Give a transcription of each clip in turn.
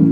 हाय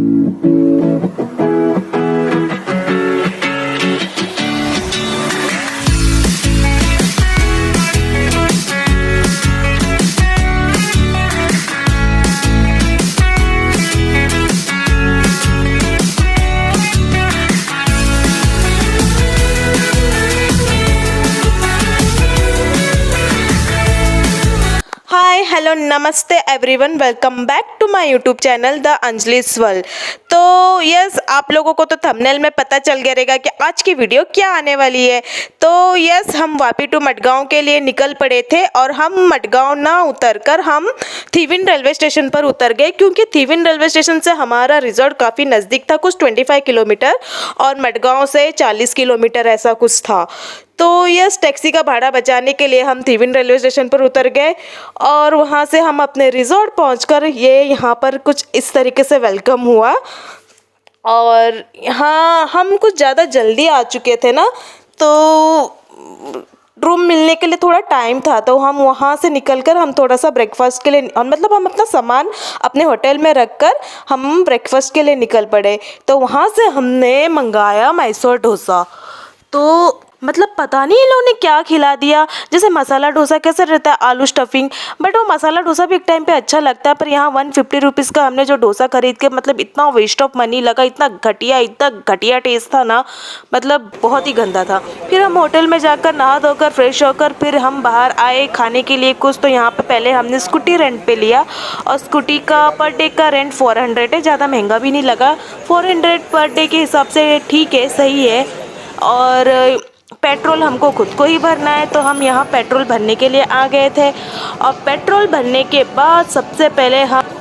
hello नमस्ते everyone, welcome back to my YouTube channel the Anjali's world. तो yes, आप लोगों को तो थंबनेल में पता चल गया रहेगा कि आज की वीडियो क्या आने वाली है। तो यस, हम वापी टू मडगांव के लिए निकल पड़े थे और हम मडगांव ना उतरकर हम थिविन रेलवे स्टेशन पर उतर गए, क्योंकि थिविन रेलवे स्टेशन से हमारा रिजॉर्ट काफ़ी नज़दीक था, कुछ 25 किलोमीटर, और मडगांव से 40 किलोमीटर ऐसा कुछ था। तो यस, टैक्सी का भाड़ा बचाने के लिए हम थिविन रेलवे स्टेशन पर उतर गए और वहाँ से हम अपने रिजॉर्ट पहुँचकर ये यहाँ पर कुछ इस तरीके से वेलकम हुआ। और यहाँ हम कुछ ज़्यादा जल्दी आ चुके थे ना, तो रूम मिलने के लिए थोड़ा टाइम था, तो हम वहाँ से निकलकर हम थोड़ा सा ब्रेकफास्ट के लिए, मतलब हम अपना सामान अपने होटल में रखकर हम ब्रेकफास्ट के लिए निकल पड़े। तो वहाँ से हमने मंगाया मैसूर डोसा। तो मतलब पता नहीं इन लोगों ने क्या खिला दिया। जैसे मसाला डोसा कैसे रहता है, आलू स्टफिंग, बट वो मसाला डोसा भी एक टाइम पे अच्छा लगता है, पर यहाँ 150 रुपीज़ का हमने जो डोसा खरीद के, मतलब इतना वेस्ट ऑफ मनी लगा, इतना घटिया टेस्ट था ना, मतलब बहुत ही गंदा था। फिर हम होटल में जाकर नहा धोकर फ्रेश होकर फिर हम बाहर आए खाने के लिए कुछ। तो यहाँ पर पहले हमने स्कूटी रेंट पे लिया और स्कूटी का पर डे का रेंट 400 है, ज़्यादा महंगा भी नहीं लगा। 400 पर डे के हिसाब से ठीक है, सही है। और पेट्रोल हमको खुद को ही भरना है, तो हम यहाँ पेट्रोल भरने के लिए आ गए थे। और पेट्रोल भरने के बाद सबसे पहले हम,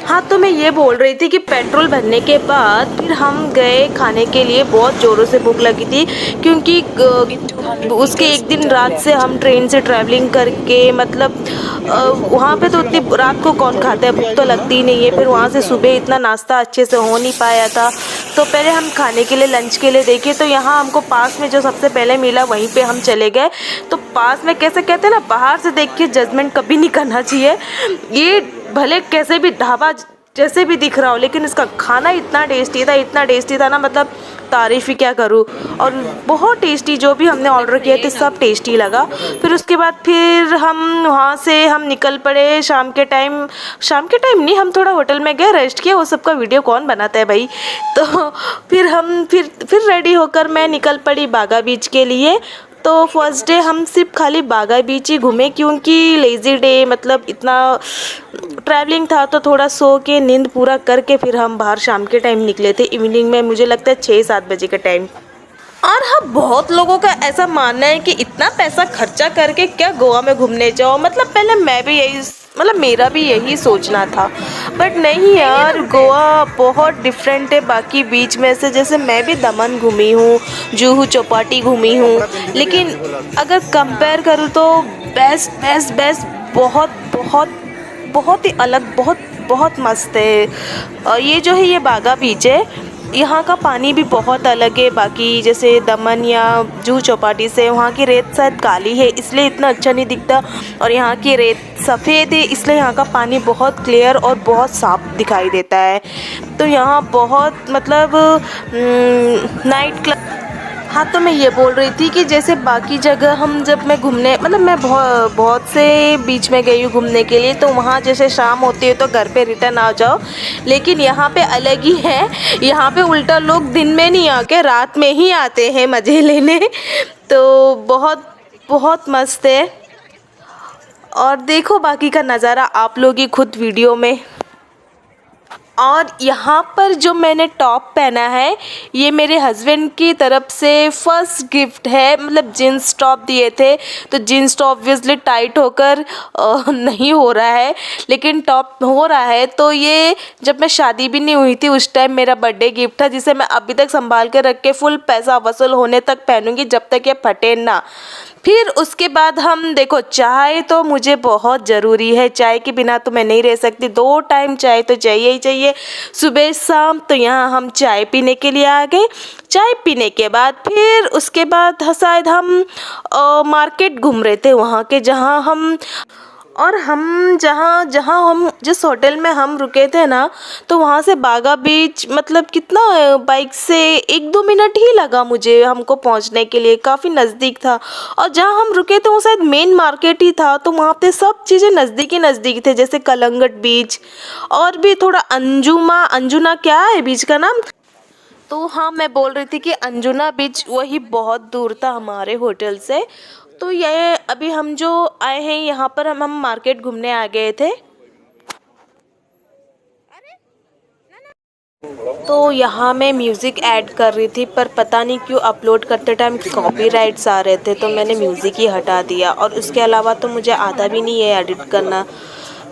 हाँ, तो मैं ये बोल रही थी कि पेट्रोल भरने के बाद फिर हम गए खाने के लिए। बहुत ज़ोरों से भूख लगी थी, क्योंकि उसके एक दिन रात से हम ट्रेन से ट्रैवलिंग करके, मतलब वहाँ पे तो उतनी रात को कौन खाता है, भूख तो लगती ही नहीं है। फिर वहाँ से सुबह इतना नाश्ता अच्छे से हो नहीं पाया था, तो पहले हम खाने के लिए, लंच के लिए देखे, तो यहाँ हमको पास में जो सबसे पहले मिला वहीं पे हम चले गए। तो पास में कैसे कहते हैं ना, बाहर से देख के जजमेंट कभी नहीं करना चाहिए। ये भले कैसे भी ढाबा जैसे भी दिख रहा हो, लेकिन इसका खाना इतना टेस्टी था ना, मतलब तारीफ़ ही क्या करूँ। और बहुत टेस्टी, जो भी हमने ऑर्डर किए थे सब टेस्टी लगा। फिर उसके बाद फिर हम वहाँ से हम निकल पड़े शाम के टाइम नहीं, हम थोड़ा होटल में गए, रेस्ट किया। वो सब का वीडियो कौन बनाता है भाई। तो फिर हम फिर रेडी होकर मैं निकल पड़ी बागा बीच के लिए। तो फर्स्ट डे हम सिर्फ खाली बागा बीच ही घूमे, क्योंकि लेज़ी डे, मतलब इतना ट्रैवलिंग था, तो थोड़ा सो के नींद पूरा करके फिर हम बाहर शाम के टाइम निकले थे, इवनिंग में, मुझे लगता है 6-7 बजे का टाइम। और हाँ, बहुत लोगों का ऐसा मानना है कि इतना पैसा खर्चा करके क्या गोवा में घूमने जाओ। मतलब पहले मैं भी यही, मतलब मेरा भी यही सोचना था, बट नहीं यार, गोवा बहुत डिफरेंट है बाकी बीच में से। जैसे मैं भी दमन घूमी हूँ, जुहू चौपाटी घूमी हूँ, लेकिन अगर कंपेयर करूँ तो बेस्ट बहुत बहुत बहुत ही अलग, बहुत मस्त है। और ये जो है, ये बागा बीच है, यहाँ का पानी भी बहुत अलग है बाकी जैसे दमन या जुहू चौपाटी से। वहाँ की रेत शायद काली है, इसलिए इतना अच्छा नहीं दिखता, और यहाँ की रेत सफ़ेद है, इसलिए यहाँ का पानी बहुत क्लियर और बहुत साफ दिखाई देता है। तो यहाँ बहुत, मतलब नाइट क्लब, हाँ, तो मैं ये बोल रही थी कि जैसे बाकी जगह हम जब मैं घूमने, मतलब मैं बहुत से बीच में गई हूँ घूमने के लिए, तो वहाँ जैसे शाम होती है तो घर पे रिटर्न आ जाओ, लेकिन यहाँ पे अलग ही है। यहाँ पे उल्टा लोग दिन में नहीं आके रात में ही आते हैं मज़े लेने। तो बहुत मस्त है। और देखो बाकी का नज़ारा आप लोग ही खुद वीडियो में। और यहाँ पर जो मैंने टॉप पहना है, ये मेरे हस्बैंड की तरफ से फर्स्ट गिफ्ट है। मतलब जीन्स टॉप दिए थे, तो जीन्स टॉप ऑब्वियसली टाइट होकर नहीं हो रहा है, लेकिन टॉप हो रहा है। तो ये जब मैं शादी भी नहीं हुई थी उस टाइम मेरा बर्थडे गिफ्ट था, जिसे मैं अभी तक संभाल के रख के फुल पैसा वसूल होने तक पहनूंगी, जब तक ये फटे ना। फिर उसके बाद हम देखो, चाय तो मुझे बहुत ज़रूरी है, चाय के बिना तो मैं नहीं रह सकती। 2 टाइम चाय तो चाहिए ही चाहिए, सुबह शाम। तो यहाँ हम चाय पीने के लिए आ गए। चाय पीने के बाद फिर उसके बाद शायद हम मार्केट घूम रहे थे वहाँ के, जहाँ हम और हम जहाँ जहाँ हम जिस होटल में हम रुके थे ना, तो वहाँ से बागा बीच मतलब कितना बाइक से 1-2 मिनट ही लगा मुझे हमको पहुँचने के लिए, काफ़ी नज़दीक था। और जहाँ हम रुके थे वो शायद मेन मार्केट ही था, तो वहाँ पे सब चीज़ें नज़दीक ही नज़दीक थे, जैसे कलंगट बीच और भी थोड़ा अंजुना क्या है बीच का नाम। तो हाँ, मैं बोल रही थी कि अंजुना बीच वही बहुत दूर था हमारे होटल से। तो ये अभी हम जो आए हैं यहाँ पर हम मार्केट घूमने आ गए थे। तो यहाँ मैं म्यूज़िक ऐड कर रही थी, पर पता नहीं क्यों अपलोड करते टाइम कॉपीराइट्स आ रहे थे, तो मैंने म्यूज़िक ही हटा दिया। और उसके अलावा तो मुझे आता भी नहीं है एडिट करना,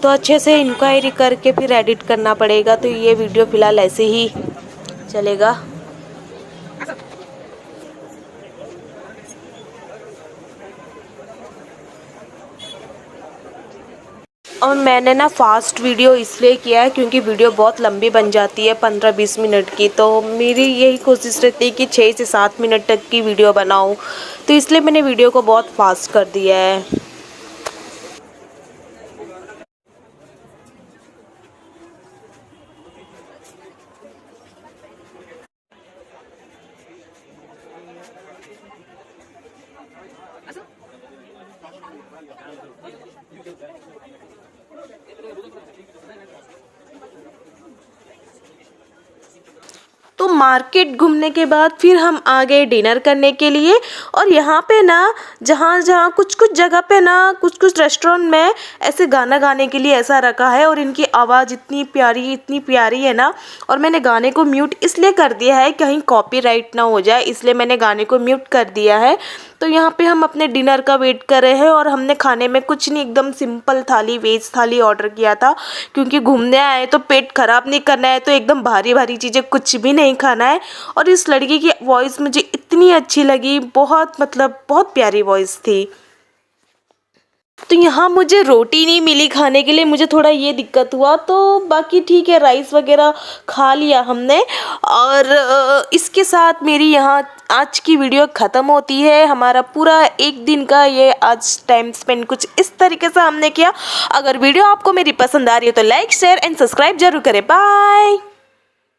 तो अच्छे से इंक्वायरी करके फिर एडिट करना पड़ेगा। तो ये वीडियो फ़िलहाल ऐसे ही चलेगा। और मैंने ना फ़ास्ट वीडियो इसलिए किया है क्योंकि वीडियो बहुत लंबी बन जाती है 15-20 मिनट की, तो मेरी यही कोशिश रहती है कि 6 से 7 मिनट तक की वीडियो बनाऊं, तो इसलिए मैंने वीडियो को बहुत फास्ट कर दिया है। तो मार्केट घूमने के बाद फिर हम आ गए डिनर करने के लिए। और यहाँ पे ना जहाँ जहाँ कुछ कुछ जगह पे ना कुछ कुछ रेस्टोरेंट में ऐसे गाना गाने के लिए ऐसा रखा है, और इनकी आवाज़ इतनी प्यारी है ना। और मैंने गाने को म्यूट इसलिए कर दिया है कहीं कॉपीराइट ना हो जाए, इसलिए मैंने गाने को म्यूट कर दिया है। तो यहाँ पे हम अपने डिनर का वेट कर रहे हैं, और हमने खाने में कुछ नहीं, एकदम सिंपल थाली, वेज थाली ऑर्डर किया था, क्योंकि घूमने आए तो पेट ख़राब नहीं करना है, तो एकदम भारी भारी चीज़ें कुछ भी नहीं खाना है। और इस लड़की की वॉइस मुझे इतनी अच्छी लगी, बहुत मतलब बहुत प्यारी वॉइस थी। तो यहाँ मुझे रोटी नहीं मिली खाने के लिए, मुझे थोड़ा ये दिक्कत हुआ, तो बाकी ठीक है, राइस वगैरह खा लिया हमने। और इसके साथ मेरी यहाँ आज की वीडियो ख़त्म होती है। हमारा पूरा एक दिन का ये आज टाइम स्पेंड कुछ इस तरीके से हमने किया। अगर वीडियो आपको मेरी पसंद आ रही है तो लाइक शेयर एंड सब्सक्राइब जरूर करें। बाय।